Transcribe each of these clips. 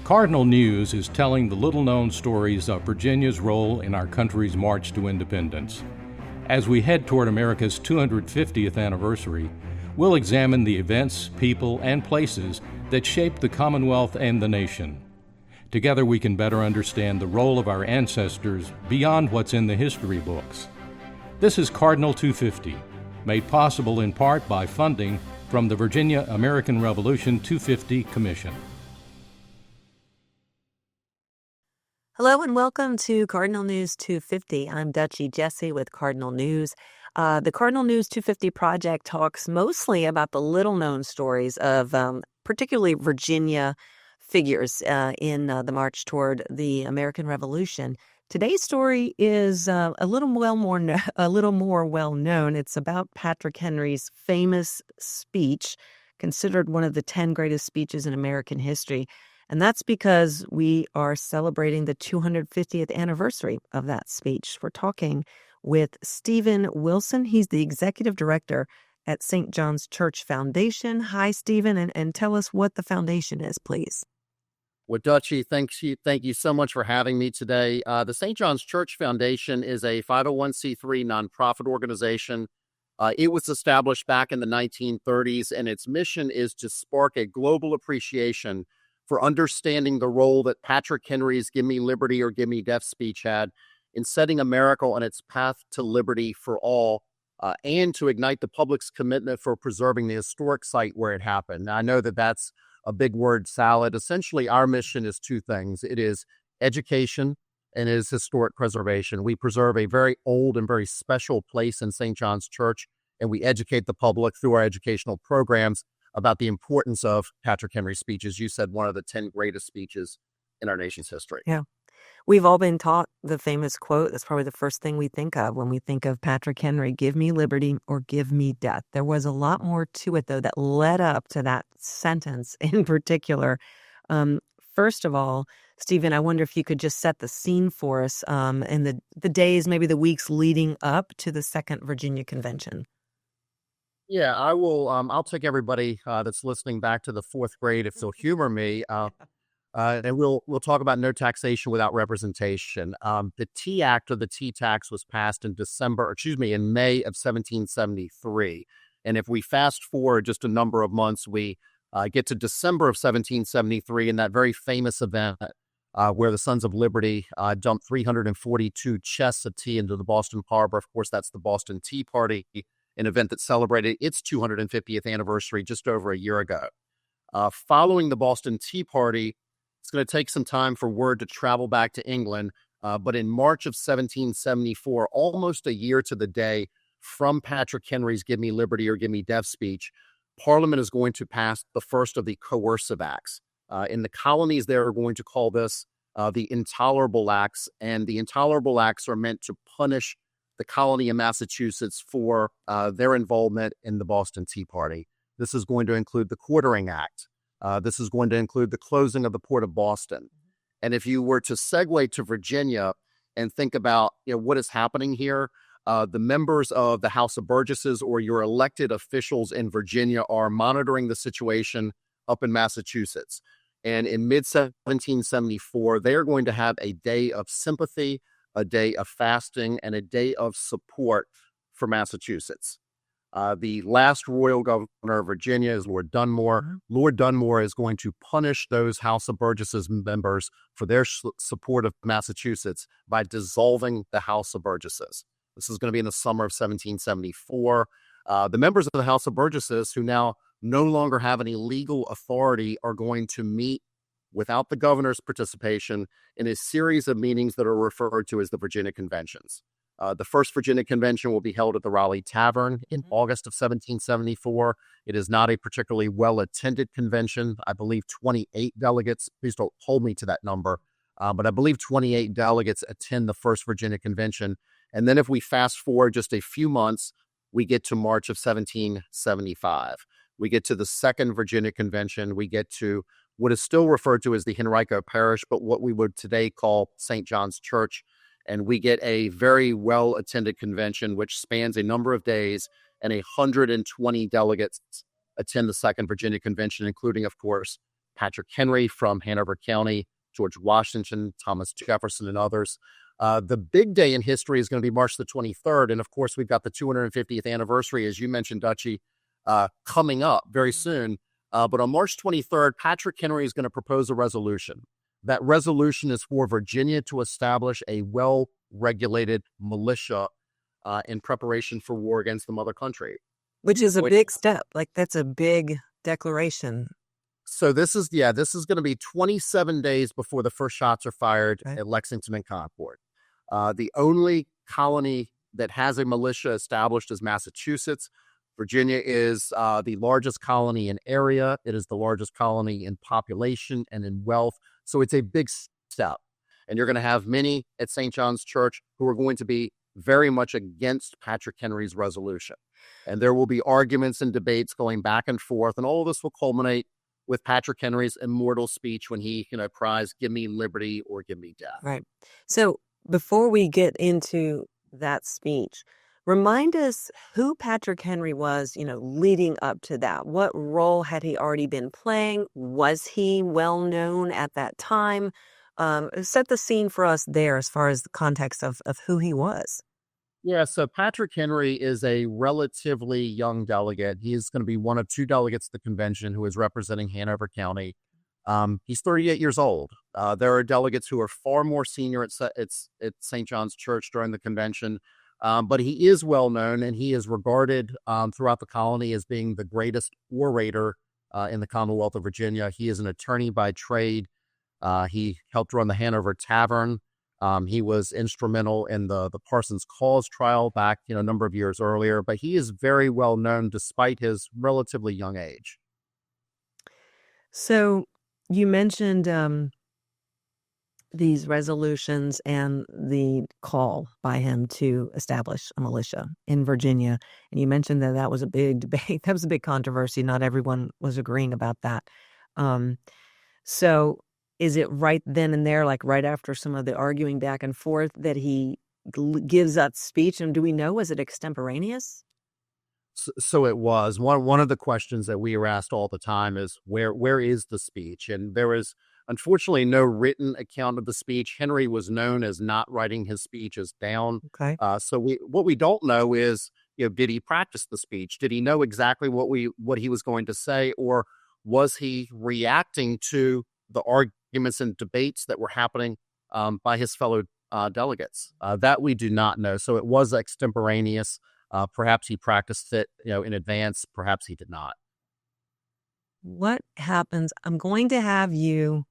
Cardinal News is telling the little-known stories of Virginia's role in our country's march to independence. As we head toward America's 250th anniversary, we'll examine the events, people, and places that shaped the Commonwealth and the nation. Together we can better understand the role of our ancestors beyond what's in the history books. This is Cardinal 250, made possible in part by funding from the Virginia American Revolution 250 Commission. Hello and welcome to Cardinal News 250. I'm Dutchie Jessee with Cardinal News. The Cardinal News 250 project talks mostly about the little-known stories of particularly Virginia figures in the march toward the American Revolution. Today's story is a little more well-known. It's about Patrick Henry's famous speech, considered one of the 10 greatest speeches in American history. And that's because we are celebrating the 250th anniversary of that speech. We're talking with Stephen Wilson. He's the executive director at St. John's Church Foundation. Hi, Stephen, and tell us what the foundation is, please. Well, Dutchie, thank you so much for having me today. The St. John's Church Foundation is a 501c3 nonprofit organization. It was established back in the 1930s, and its mission is to spark a global appreciation for understanding the role that Patrick Henry's Give Me Liberty or Give Me Death speech had in setting America on its path to liberty for all, and to ignite the public's commitment for preserving the historic site where it happened. Now, I know that that's a big word salad. Essentially, our mission is two things. It is education and it is historic preservation. We preserve a very old and very special place in St. John's Church, and we educate the public through our educational programs about the importance of Patrick Henry's speech. As you said, one of the 10 greatest speeches in our nation's history. Yeah. We've all been taught the famous quote. That's probably the first thing we think of when we think of Patrick Henry, give me liberty or give me death. There was a lot more to it, though, that led up to that sentence in particular. First of all, Stephen, I wonder if you could just set the scene for us in the days, maybe the weeks leading up to the Second Virginia Convention. Yeah, I will. I'll take everybody that's listening back to the fourth grade if they'll humor me, and we'll talk about no taxation without representation. The Tea Act, or the tea tax, was passed in May of 1773, and if we fast forward just a number of months, we get to December of 1773, in that very famous event where the Sons of Liberty dumped 342 chests of tea into the Boston Harbor. Of course, that's the Boston Tea Party, an event that celebrated its 250th anniversary just over a year ago. Following the Boston Tea Party, it's going to take some time for word to travel back to England, but in March of 1774, almost a year to the day from Patrick Henry's Give Me Liberty or Give Me Death speech, Parliament is going to pass the first of the coercive acts. In the colonies, they're going to call this the Intolerable Acts, and the Intolerable Acts are meant to punish the colony of Massachusetts for their involvement in the Boston Tea Party. This is going to include the Quartering Act. This is going to include the closing of the Port of Boston. And if you were to segue to Virginia and think about what is happening here, the members of the House of Burgesses, or your elected officials in Virginia, are monitoring the situation up in Massachusetts. And in mid-1774, they are going to have a day of sympathy, a day of fasting, and a day of support for Massachusetts. The last royal governor of Virginia is Lord Dunmore. Mm-hmm. Lord Dunmore is going to punish those House of Burgesses members for their support of Massachusetts by dissolving the House of Burgesses. This is going to be in the summer of 1774. The members of the House of Burgesses, who now no longer have any legal authority, are going to meet without the governor's participation in a series of meetings that are referred to as the Virginia Conventions. The first Virginia Convention will be held at the Raleigh Tavern in August of 1774. It is not a particularly well-attended convention. I believe 28 delegates, please don't hold me to that number, but I believe 28 delegates attend the first Virginia Convention. And then if we fast forward just a few months, we get to March of 1775. We get to the second Virginia Convention. We get to what is still referred to as the Henrico Parish, but what we would today call St. John's Church. And we get a very well-attended convention, which spans a number of days, and 120 delegates attend the Second Virginia Convention, including, of course, Patrick Henry from Hanover County, George Washington, Thomas Jefferson, and others. The big day in history is going to be March the 23rd. And of course, we've got the 250th anniversary, as you mentioned, Dutchie, coming up very soon. But on March 23rd, Patrick Henry is going to propose a resolution. That resolution is for Virginia to establish a well-regulated militia in preparation for war against the mother country. Which is a big step. Like, that's a big declaration. So this is going to be 27 days before the first shots are fired at Lexington and Concord. The only colony that has a militia established is Massachusetts. Virginia is the largest colony in area. It is the largest colony in population and in wealth. So it's a big step. And you're going to have many at St. John's Church who are going to be very much against Patrick Henry's resolution. And there will be arguments and debates going back and forth. And all of this will culminate with Patrick Henry's immortal speech when he, cries, "Give me liberty or give me death." Right. So before we get into that speech, remind us who Patrick Henry was, leading up to that. What role had he already been playing? Was he well known at that time? Set the scene for us there as far as the context of who he was. Yeah, so Patrick Henry is a relatively young delegate. He is going to be one of two delegates to the convention who is representing Hanover County. He's 38 years old. There are delegates who are far more senior at St. John's Church during the convention. But he is well known, and he is regarded throughout the colony as being the greatest orator in the Commonwealth of Virginia. He is an attorney by trade. He helped run the Hanover Tavern. He was instrumental in the Parsons Cause trial back, a number of years earlier. But he is very well known despite his relatively young age. So you mentioned these resolutions and the call by him to establish a militia in Virginia. And you mentioned that was a big debate. That was a big controversy. Not everyone was agreeing about that. So is it right then and there, like right after some of the arguing back and forth, that he gives that speech? And do we know, was it extemporaneous? So it was. One of the questions that we are asked all the time is, where is the speech? And there is unfortunately no written account of the speech. Henry was known as not writing his speeches down. Okay. So what we don't know is, did he practice the speech? Did he know exactly what he was going to say, or was he reacting to the arguments and debates that were happening by his fellow delegates? That we do not know. So it was extemporaneous. Perhaps he practiced it, in advance. Perhaps he did not. What happens? I'm going to have you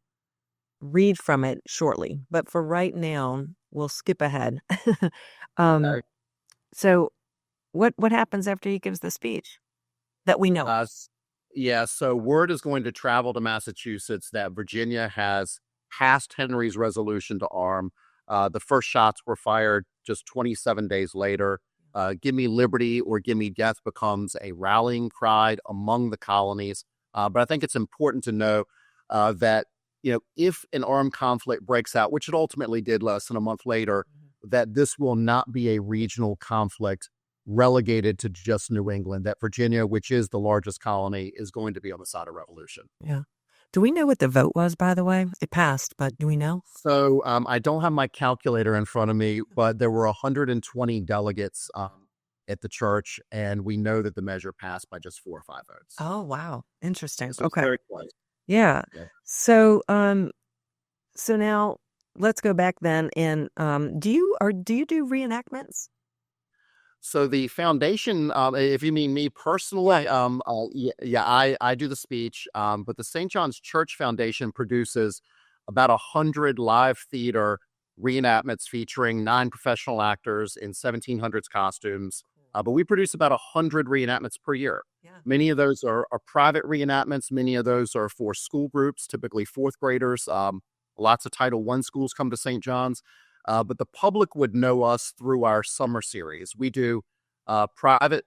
read from it shortly, but for right now, we'll skip ahead. So what happens after he gives the speech that we know? So word is going to travel to Massachusetts that Virginia has passed Henry's resolution to arm. The first shots were fired just 27 days later. Give me liberty or give me death becomes a rallying cry among the colonies. But I think it's important to know that, if an armed conflict breaks out, which it ultimately did less than a month later, that this will not be a regional conflict relegated to just New England, that Virginia, which is the largest colony, is going to be on the side of revolution. Yeah. Do we know what the vote was, by the way? It passed, but do we know? So I don't have my calculator in front of me, but there were 120 delegates at the church, and we know that the measure passed by just 4 or 5 votes. Oh, wow. Interesting. So okay. Very close. Yeah. So now let's go back then. And do you do reenactments? So the foundation, if you mean me personally, I do the speech, but the St. John's Church Foundation produces about 100 live theater reenactments featuring 9 professional actors in 1700s costumes. But we produce about 100 reenactments per year. Yeah. Many of those are private reenactments. Many of those are for school groups, typically 4th graders. Lots of Title I schools come to St. John's. But the public would know us through our summer series. We do Liberty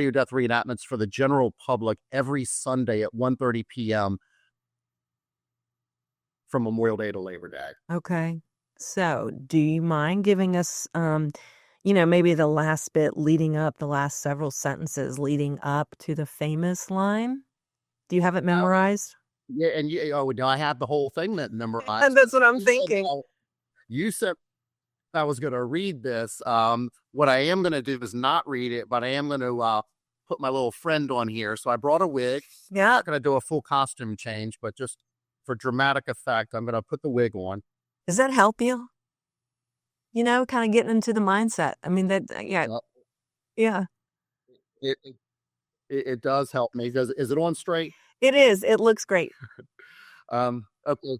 or Death reenactments for the general public every Sunday at 1:30 p.m. from Memorial Day to Labor Day. Okay. So do you mind giving us, maybe the last bit leading up, the last several sentences leading up to the famous line? Do you have it memorized? Yeah, and I have the whole thing that And memorized. that's what I'm You said, thinking. you said I was going to read this. What I am going to do is not read it, but I am going to put my little friend on here. So I brought a wig. Yeah. Not going to do a full costume change, but just for dramatic effect, I'm going to put the wig on. Does that help you? Kind of getting into the mindset. I mean, yeah, Uh, yeah, It, it it does help me. Is it on straight? it is. It looks great. Okay.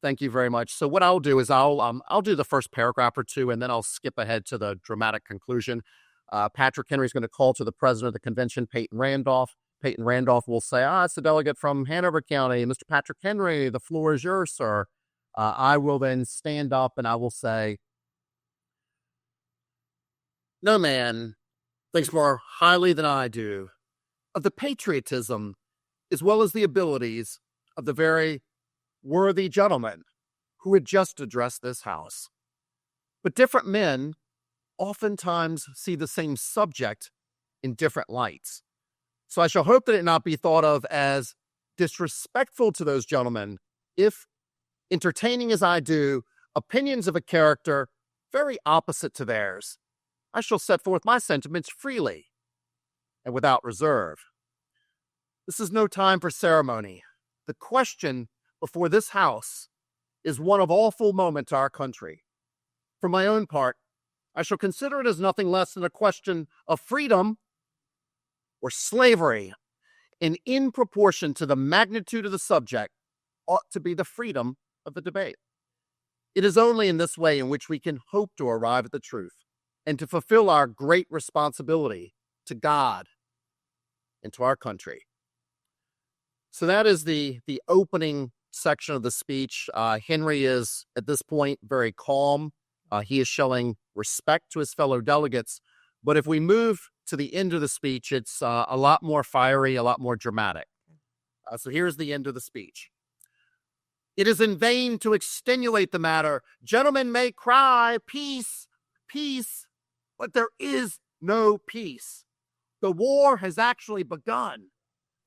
Thank you very much. So what I'll do is I'll do the first paragraph or two, and then I'll skip ahead to the dramatic conclusion. Patrick Henry's going to call to the president of the convention, Peyton Randolph. Peyton Randolph will say, it's the delegate from Hanover County, Mr. Patrick Henry. The floor is yours, sir. I will then stand up and I will say, no man thinks more highly than I do of the patriotism as well as the abilities of the very worthy gentleman who had just addressed this house. But different men oftentimes see the same subject in different lights. So I shall hope that it not be thought of as disrespectful to those gentlemen if, entertaining as I do opinions of a character very opposite to theirs, I shall set forth my sentiments freely and without reserve. This is no time for ceremony. The question before this house is one of awful moment to our country. For my own part, I shall consider it as nothing less than a question of freedom or slavery, and in proportion to the magnitude of the subject ought to be the freedom of the debate. It is only in this way in which we can hope to arrive at the truth and to fulfill our great responsibility to God and to our country. So that is the opening section of the speech. Henry is, at this point, very calm. He is showing respect to his fellow delegates. But if we move to the end of the speech, it's a lot more fiery, a lot more dramatic. So here's the end of the speech. It is in vain to extenuate the matter. Gentlemen may cry, peace, peace, but there is no peace. The war has actually begun.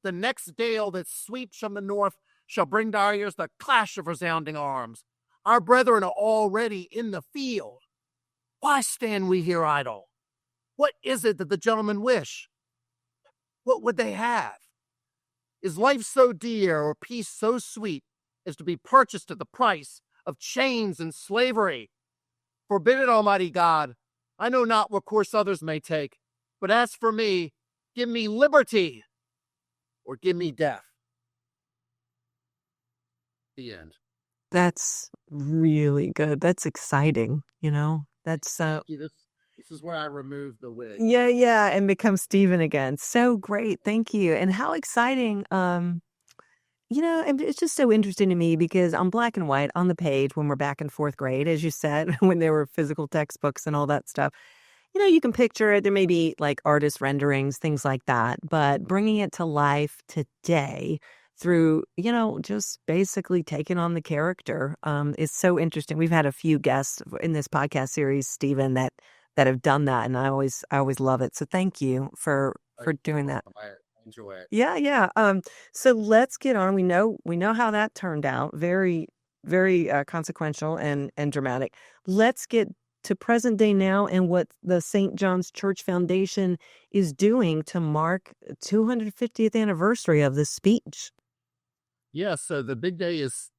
The next gale that sweeps from the north shall bring to our ears the clash of resounding arms. Our brethren are already in the field. Why stand we here idle? What is it that the gentlemen wish? What would they have? Is life so dear or peace so sweet as to be purchased at the price of chains and slavery? Forbid it, Almighty God. I know not what course others may take, but as for me, give me liberty or give me death. The end. That's really good. That's exciting. That's This is where I remove the wig. yeah, and become Stephen again. So great. Thank you. And how exciting. And it's just so interesting to me because on black and white on the page when we're back in fourth grade, as you said, when there were physical textbooks and all that stuff, you can picture it. There may be like artist renderings, things like that, but bringing it to life today through, just basically taking on the character is so interesting. We've had a few guests in this podcast series, Stephen, that have done that, and I always love it. So thank you for doing that. I enjoy it. Yeah. So let's get on. We know how that turned out. Very, very consequential and dramatic. Let's get to present day now and what the St. John's Church Foundation is doing to mark 250th anniversary of this speech. Yeah, so the big day is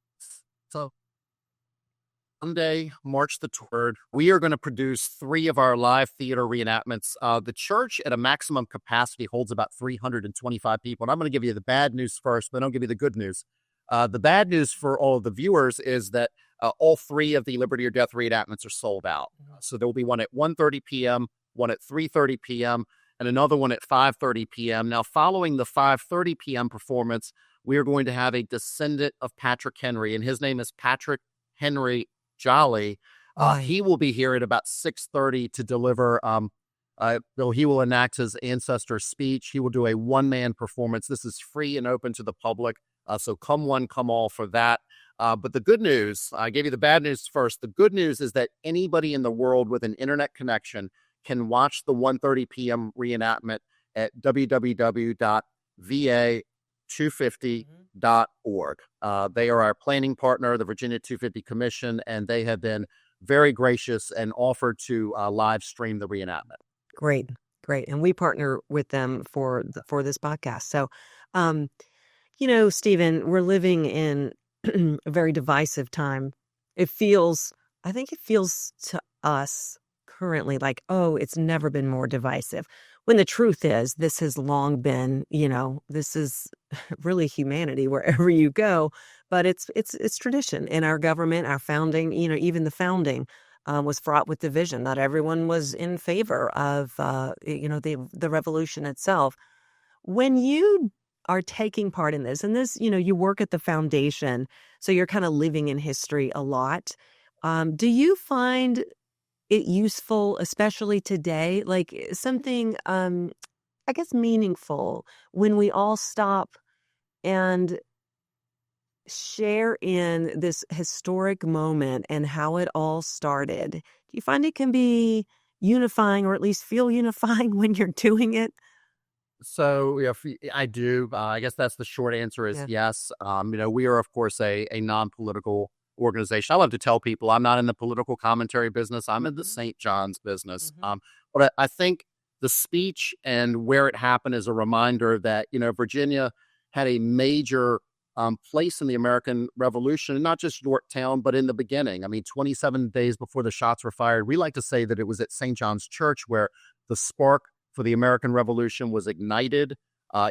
Sunday, March the 3rd. We are going to produce 3 of our live theater reenactments. The church at a maximum capacity holds about 325 people. And I'm going to give you the bad news first, but I'll give you the good news. The bad news for all of the viewers is that all 3 of the Liberty or Death reenactments are sold out. So there will be one at 1:30 p.m., one at 3:30 p.m., and another one at 5:30 p.m. Now, following the 5:30 p.m. performance, we are going to have a descendant of Patrick Henry, and his name is Patrick Henry Jolly. He will be here at about 6:30 to deliver. He will enact his ancestor's speech. He will do a one-man performance. This is free and open to the public. So come one, come all for that. But the good news, I gave you the bad news first. The good news is that anybody in the world with an internet connection can watch the 1:30 p.m. reenactment at www.va250 CN250.org. They are our planning partner, the Virginia 250 Commission, and they have been very gracious and offered to live stream the reenactment. Great, great. And we partner with them for this podcast. So, Stephen, we're living in a very divisive time. I think it feels to us currently like, oh, it's never been more divisive. When the truth is, this has long been, this is really humanity wherever you go. But it's tradition in our government, our founding, even the founding was fraught with division. Not everyone was in favor of, the revolution itself. When you are taking part in this, and this, you work at the foundation, so you're kind of living in history a lot. Do you find it useful, especially today, like something, I guess, meaningful when we all stop and share in this historic moment and how it all started? Do you find it can be unifying, or at least feel unifying when you're doing it? So, I do. I guess that's the short answer is yes. We are, of course, a non-political organization. I love to tell people I'm not in the political commentary business. I'm in the St. John's business. But I think the speech and where it happened is a reminder that, Virginia had a major place in the American Revolution, and not just Yorktown, but in the beginning. 27 days before the shots were fired, we like to say that it was at St. John's Church where the spark for the American Revolution was ignited.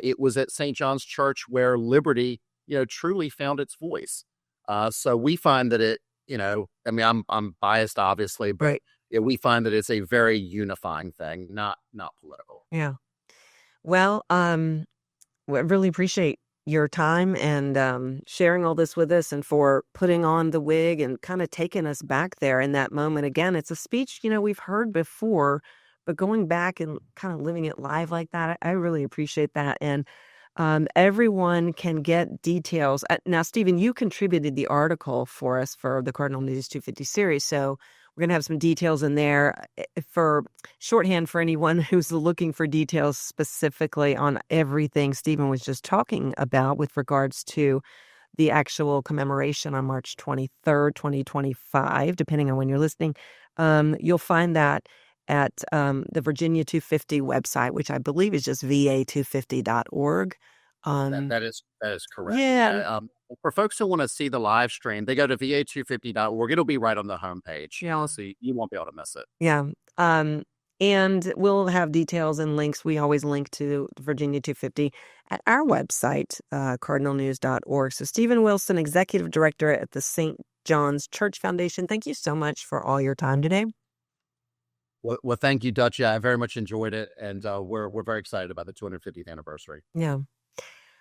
It was at St. John's Church where liberty, truly found its voice. So we find that it, I'm biased, obviously, but we find that it's a very unifying thing, not political. Yeah. Well, I really appreciate your time and sharing all this with us, and for putting on the wig and kind of taking us back there in that moment. Again, it's a speech, we've heard before, but going back and kind of living it live like that, I really appreciate that. And everyone can get details. Now, Stephen, you contributed the article for us for the Cardinal News 250 series, so we're going to have some details in there for shorthand for anyone who's looking for details specifically on everything Stephen was just talking about with regards to the actual commemoration on March 23rd, 2025, depending on when you're listening. You'll find that at the Virginia 250 website, which I believe is just va250.org. That is correct. Yeah. For folks who want to see the live stream, they go to va250.org. It'll be right on the homepage. Yeah. So you won't be able to miss it. Yeah. And we'll have details and links. We always link to Virginia 250 at our website, cardinalnews.org. So Stephen Wilson, Executive Director at the St. John's Church Foundation, thank you so much for all your time today. Well, thank you, Dutchie. I very much enjoyed it, and we're very excited about the 250th anniversary. Yeah.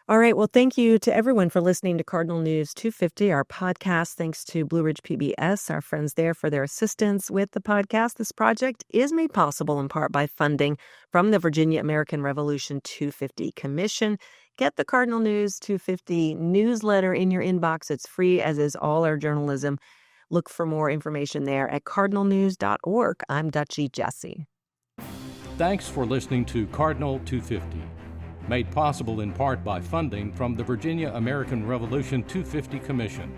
All right. Well, thank you to everyone for listening to Cardinal News 250, our podcast. Thanks to Blue Ridge PBS, our friends there, for their assistance with the podcast. This project is made possible in part by funding from the Virginia American Revolution 250 Commission. Get the Cardinal News 250 newsletter in your inbox. It's free, as is all our journalism. Look for more information there at cardinalnews.org. I'm Dutchie Jessee. Thanks for listening to Cardinal 250, made possible in part by funding from the Virginia American Revolution 250 Commission.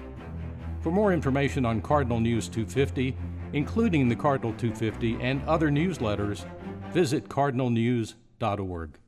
For more information on Cardinal News 250, including the Cardinal 250 and other newsletters, visit cardinalnews.org.